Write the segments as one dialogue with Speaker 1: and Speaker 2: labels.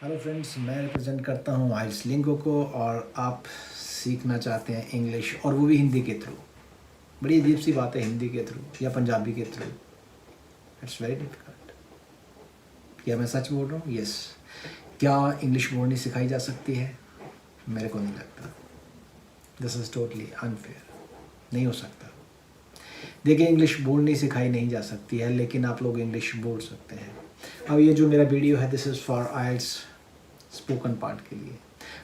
Speaker 1: Hello friends, मैं represent करता हूँ आइल्स लिंगो को और आप सीखना चाहते हैं इंग्लिश और वो भी हिंदी के थ्रू। बड़ी अजीब सी बात है, हिंदी के थ्रू या पंजाबी के थ्रू। It's very difficult. क्या मैं सच बोल रहा हूँ? यस। क्या इंग्लिश बोलनी सिखाई जा सकती है? मेरे को नहीं लगता। This is totally unfair. नहीं हो सकता। देखिए, इंग्लिश बोलनी सिखाई नहीं जा सकती है, लेकिन आप लोग इंग्लिश बोल सकते हैं। अब ये जो मेरा वीडियो है, this is for IELTS spoken part के लिए।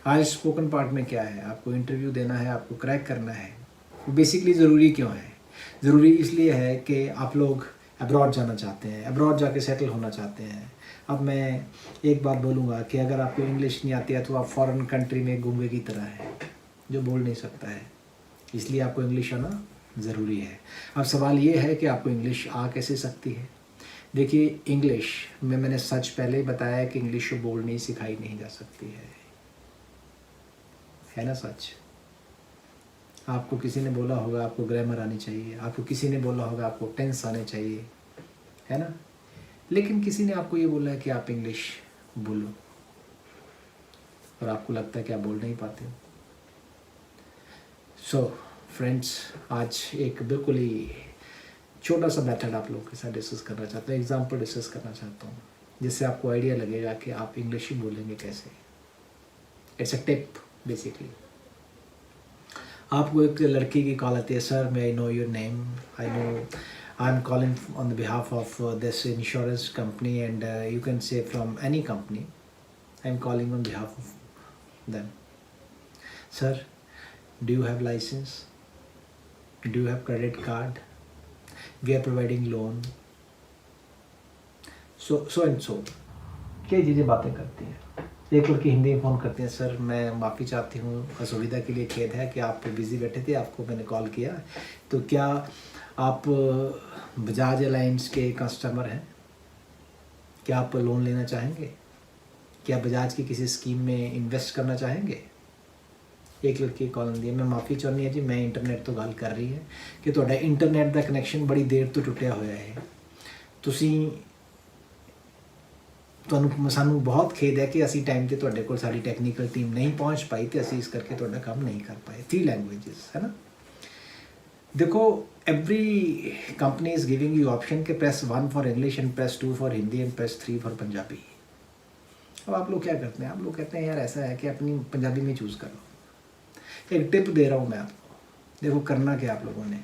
Speaker 1: आज स्पोकन पार्ट में क्या है, आपको इंटरव्यू देना है, आपको क्रैक करना है। बेसिकली ज़रूरी क्यों है? ज़रूरी इसलिए है कि आप लोग अब्रॉड जाना चाहते हैं, अब्रॉड जाके सेटल होना चाहते हैं। अब मैं एक बात बोलूँगा कि अगर आपको इंग्लिश नहीं आती है तो आप फॉरेन कंट्री में गूंगे की तरह है जो बोल नहीं सकता है। इसलिए आपको इंग्लिश आना ज़रूरी है। अब सवाल ये है कि आपको इंग्लिश आ कैसे सकती है। देखिए, इंग्लिश में मैंने सच पहले ही बताया कि इंग्लिश बोलनी सिखाई नहीं जा सकती है ना सच? आपको किसी ने बोला होगा आपको ग्रामर आनी चाहिए, आपको किसी ने बोला होगा आपको टेंस आने चाहिए, है ना? लेकिन किसी ने आपको ये बोला है कि आप इंग्लिश बोलो और आपको लगता है कि आप बोल नहीं पाते हो। सो फ्रेंड्स, आज एक बिल्कुल ही छोटा सा मेथड आप लोगों के साथ डिस्कस करना चाहता हूँ, एग्जाम्पल डिस्कस करना चाहता हूँ, जिससे आपको आइडिया लगेगा कि आप इंग्लिश ही बोलेंगे कैसे। It's a tip basically. आपको एक लड़की की कॉल आती है, sir may I know your name, I am calling on the behalf of this insurance company and you can say from any company, I am calling on behalf of them. Sir, do you have license, do you have credit card, we are providing loan, so and so. कई चीज़ें बातें करती हैं। एक लड़की हिंदी में phone करती है, सर मैं माफ़ी चाहती हूँ, असुविधा के लिए खेद है कि आप बिज़ी बैठे थे, आपको मैंने कॉल किया। तो क्या आप बजाज अलायंस के कस्टमर हैं? क्या आप लोन लेना चाहेंगे? क्या बजाज की किसी स्कीम में इन्वेस्ट करना चाहेंगे? एक लड़की कॉल दी है, मैं माफ़ी चाहनी है जी, मैं इंटरनेट तो गल कर रही है कि ਤੁਹਾਡਾ इंटरनेट का कनैक्शन बड़ी देर तो टुटिया होया है। ਤੁਸੀਂ ਤੁਹਾਨੂੰ ਸਾਨੂੰ ਬਹੁਤ ਖੇਦ ਹੈ ਕਿ ਅਸੀਂ ਟਾਈਮ ਤੇ ਤੁਹਾਡੇ ਕੋਲ ਸਾਡੀ ਟੈਕਨੀਕਲ ਟੀਮ ਨਹੀਂ ਪਹੁੰਚ ਪਾਈ ਤੇ ਅਸੀਂ ਇਸ ਕਰਕੇ ਤੁਹਾਡਾ ਕੰਮ ਨਹੀਂ ਕਰ ਪਾਏ। 3 लैंग्वेजेस है ना। देखो, every company is giving you option के press 1 for English and press 2 for Hindi and press 3 for Punjabi. अब आप लोग क्या करते हैं? आप लोग कहते हैं यार ऐसा है कि अपनी पंजाबी में चूज़ कर लो। एक टिप दे रहा हूँ मैं आपको। देखो, करना क्या आप लोगों ने,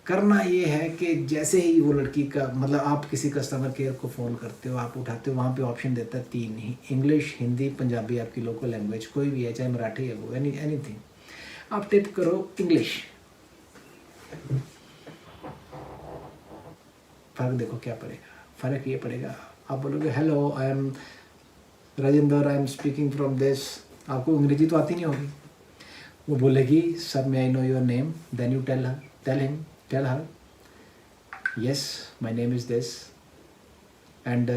Speaker 1: करना ये है कि जैसे ही वो लड़की का मतलब आप किसी कस्टमर केयर को फ़ोन करते हो, आप उठाते हो, वहाँ पे ऑप्शन देता है 3 ही, इंग्लिश, हिंदी, पंजाबी, आपकी लोकल लैंग्वेज कोई भी है, चाहे मराठी है, वो एनीथिंग। आप टिप करो इंग्लिश। फ़र्क देखो क्या पड़ेगा। फ़र्क ये पड़ेगा, आप बोलोगे hello I am Rajendra, I am speaking from this. आपको अंग्रेजी तो आती नहीं होगी। वो बोलेगी sir may I know your name, then you tell her, yes, my name is this, and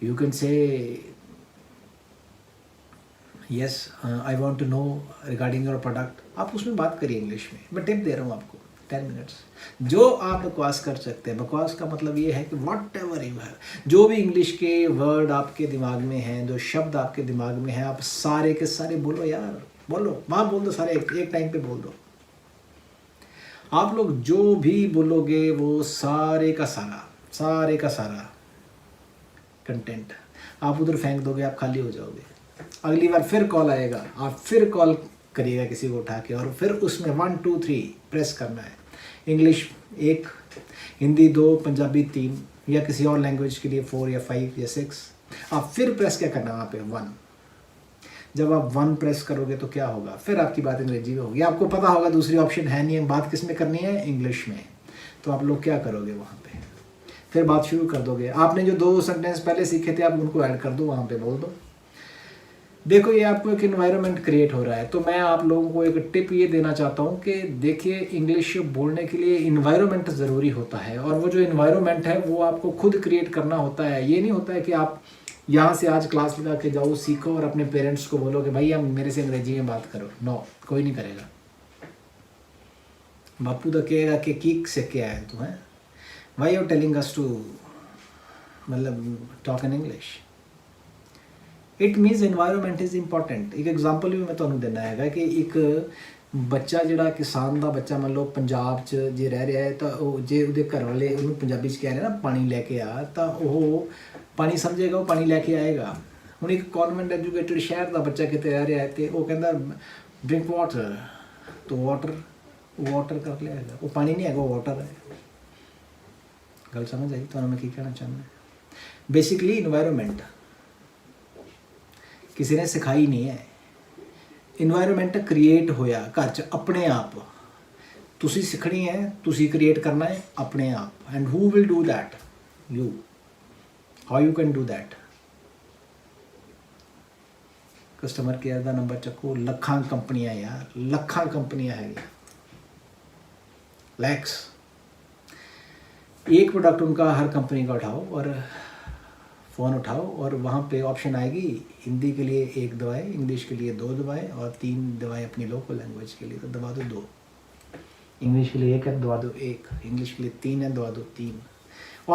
Speaker 1: you can say, yes, I want to know regarding your product। आप उसमें बात करिए इंग्लिश में। मैं टिप दे रहा हूँ आपको, 10 मिनट्स। जो आप बकवास कर सकते हैं, बकवास का मतलब ये है कि वॉट एवर यू हैव, जो भी इंग्लिश के वर्ड आपके दिमाग में हैं, जो शब्द आपके दिमाग में हैं, आप सारे के सारे बोलो यार, बोलो, वहाँ बोल दो सारे, एक टाइम पे बोल दो। आप लोग जो भी बोलोगे वो सारे का सारा कंटेंट आप उधर फेंक दोगे, आप खाली हो जाओगे। अगली बार फिर कॉल आएगा, आप फिर कॉल करिएगा किसी को उठा के, और फिर उसमें 1 2 3 प्रेस करना है। इंग्लिश 1, हिंदी 2, पंजाबी 3, या किसी और लैंग्वेज के लिए 4 या 5 या 6। आप फिर प्रेस क्या करना वहाँ पे 1। जब आप 1 प्रेस करोगे तो क्या होगा, फिर आपकी बात अंग्रेजी में होगी। आपको पता होगा दूसरी ऑप्शन है नहीं, बात किस में करनी है, इंग्लिश में। तो आप लोग क्या करोगे वहाँ पे, फिर बात शुरू कर दोगे। आपने जो 2 सेंटेंस पहले सीखे थे, आप उनको ऐड कर दो, वहाँ पे बोल दो। देखो, ये आपको एक इन्वायरमेंट क्रिएट हो रहा है। तो मैं आप लोगों को एक टिप ये देना चाहता हूँ कि देखिए, इंग्लिश बोलने के लिए इन्वायरमेंट ज़रूरी होता है, और वो जो इन्वायरमेंट है वो आपको खुद क्रिएट करना होता है। ये नहीं होता है कि आप यहाँ से आज क्लास लगा के जाओ, सीखो और अपने पेरेंट्स को बोलो कि भाई हम मेरे से अंग्रेजी में बात करो। नो, कोई नहीं करेगा। बापू तो कहेगा कि कीक से क्या है तू, है why you telling us to मतलब talk in English. It means environment is important. एक एग्जाम्पल भी मैं ਤੁਹਾਨੂੰ ਦੇਣਾ ਹੈਗਾ ਕਿ ਇੱਕ ਬੱਚਾ ਜਿਹੜਾ ਕਿਸਾਨ ਦਾ ਬੱਚਾ ਮੰਨ ਲਓ ਪੰਜਾਬ 'ਚ ਜੇ ਰਹਿ ਰਿਹਾ ਹੈ ਤਾਂ ਉਹ ਜੇ ਉਹਦੇ ਘਰ ਵਾਲੇ ਉਹਨੂੰ ਪੰਜਾਬੀ 'ਚ ਕਹਿ ਰਹੇ ਨਾ ਪਾਣੀ ਲੈ ਕੇ ਆ ਤਾਂ ਉਹ ਪਾਣੀ ਸਮਝੇਗਾ, ਉਹ ਪਾਣੀ ਲੈ ਕੇ ਆਏਗਾ। ਹੁਣ ਇੱਕ ਕਨਵੈਂਟ ਐਜੂਕੇਟਡ ਸ਼ਹਿਰ ਦਾ ਬੱਚਾ ਕਿਤੇ ਰਹਿ ਰਿਹਾ ਹੈ ਤੇ ਉਹ ਕਹਿੰਦਾ ਡਰਿੰਕ ਵਾਟਰ, ਤਾਂ ਵਾਟਰ ਕਰ ਲਿਆਏਗਾ, ਉਹ ਪਾਣੀ ਨਹੀਂ ਹੈਗਾ, ਉਹ ਵਾਟਰ ਹੈ। ਗੱਲ ਸਮਝ ਆਈ ਤੁਹਾਨੂੰ ਮੈਂ ਕੀ ਕਹਿਣਾ ਚਾਹੁੰਦਾ? ਬੇਸਿਕਲੀ ਇਨਵਾਇਰਨਮੈਂਟ ਕਿਸੇ ਨੇ ਸਿਖਾਈ ਨਹੀਂ ਹੈ। ਇਨਵਾਇਰਨਮੈਂਟ ਕ੍ਰੀਏਟ ਹੋਇਆ ਘਰ 'ਚ ਆਪਣੇ ਆਪ। ਤੁਸੀਂ ਸਿੱਖਣੀ ਹੈ, ਤੁਸੀਂ ਕ੍ਰੀਏਟ ਕਰਨਾ ਹੈ ਆਪਣੇ ਆਪ। And who will do that? You. How you can do that? Customer care का नंबर चक्को, लखां कंपनियां यार, लखां कंपनियां है, लैक्स। एक प्रोडक्ट उनका हर कंपनी का उठाओ और फ़ोन उठाओ और वहाँ पे ऑप्शन आएगी हिंदी के लिए 1 दवाएँ, इंग्लिश के लिए 2 दवाएँ और 3 दवाएँ अपनी लोकल लैंग्वेज के लिए, तो दवा दो 2। इंग्लिश के लिए 1 है, दवा दो 1। इंग्लिश के लिए 3 है, दवा दो 3।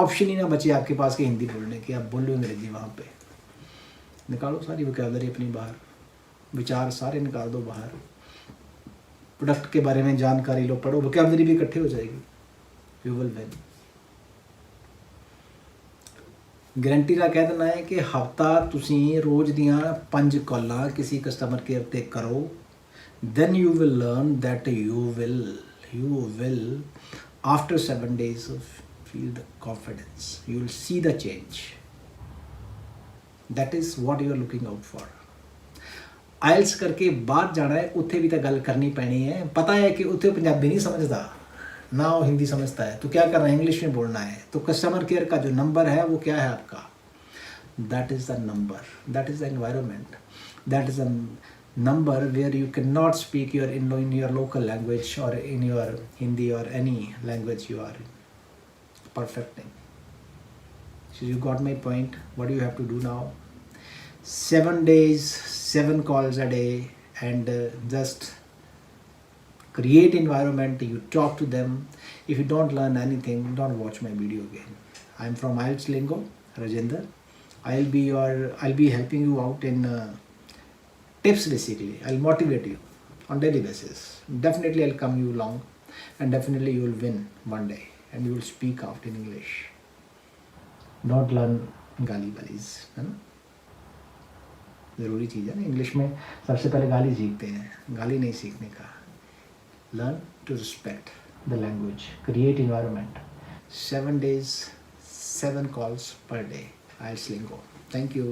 Speaker 1: ऑप्शन ही ना बचे आपके पास कि हिंदी बोलने की, आप बोलो अंग्रेजी। वहाँ पे निकालो सारी वोकैबुलरी अपनी बाहर, विचार सारे निकाल दो बाहर, प्रोडक्ट के बारे में जानकारी लो, पढ़ो, वोकैबुलरी भी इकट्ठी हो जाएगी, यू विल विन। गारंटी का कह देना है कि हफ्ता तुसी रोज़ दियां 5 कॉलां किसी कस्टमर केयर ते करो, then you will learn that you will after 7 days feel the confidence, you will see the change. That is what you are looking out for. आइल्स करके बाहर जाना है, उत्थे भी तो गल करनी पैनी है। पता है कि उत्थे पंजाबी नहीं समझता ना, वो हिंदी समझता है, तो क्या करना है, इंग्लिश में बोलना है। तो कस्टमर केयर का जो नंबर है वो क्या है आपका? That is the number, that is the environment, that is the number where you can not speak your in your local language और इन योर हिंदी और any language you are perfecting. So you got my point. What do you have to do now? 7 days, 7 calls a day, and just create environment. You talk to them. If you don't learn anything, don't watch my video again. I'm from IELTS Lingo, Rajendra. I'll be helping you out in tips basically. I'll motivate you on daily basis. Definitely I'll come you along, and definitely you will win one day, and you will speak out in English. Not learn गाली वालीज, है ना? ज़रूरी चीज़ है ना। English में सबसे पहले गाली सीखते हैं, गाली नहीं सीखने का। Learn to respect the language, create environment. 7 days, 7 calls per day. IELTS Lingo. Thank you.